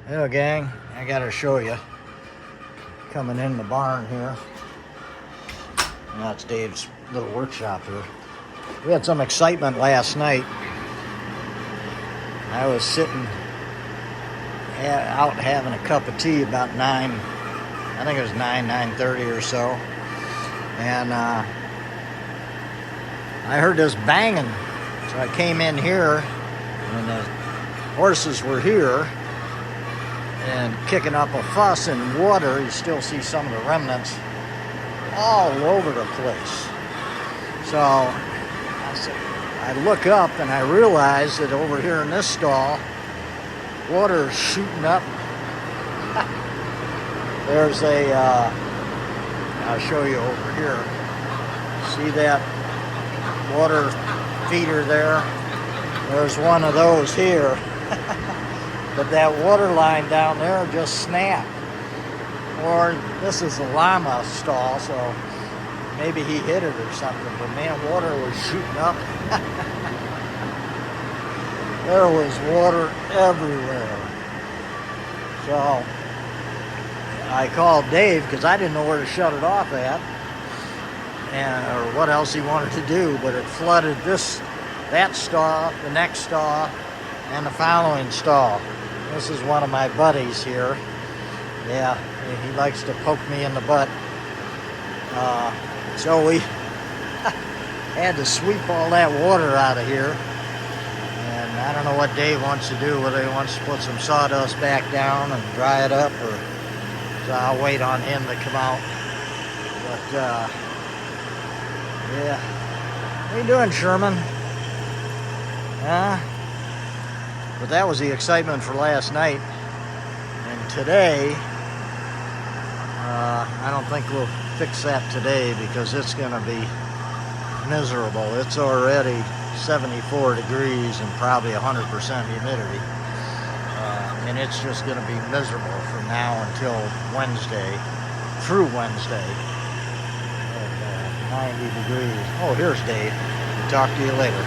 Hello gang, I gotta show you. Coming in the barn here. And that's Dave's little workshop here. We had some excitement last night. I was sitting out having a cup of tea about 9, I think it was 9:30 or so. And I heard this banging. So I came in here and the horses were here and kicking up a fuss in water. You still see some of the remnants all over the place. So I look up and I realize that over here in this stall, water is shooting up. There's a, I'll show you over here. See that water feeder there? There's one of those here. But that water line down there just snapped. Or this is a llama stall, so maybe he hit it or something. But man, water was shooting up. There was water everywhere. So I called Dave because I didn't know where to shut it off at, or what else he wanted to do. But it flooded that stall, the next stall, and the following stall. This is one of my buddies here. Yeah, he likes to poke me in the butt. So we had to sweep all that water out of here. And I don't know what Dave wants to do, whether he wants to put some sawdust back down and dry it up, or so I'll wait on him to come out. But yeah. What are you doing, Sherman? Huh? But that was the excitement for last night. And today, I don't think we'll fix that today because it's going to be miserable. It's already 74 degrees and probably 100% humidity. And it's just going to be miserable from now until Wednesday, through Wednesday, at 90 degrees. Oh, here's Dave. Talk to you later.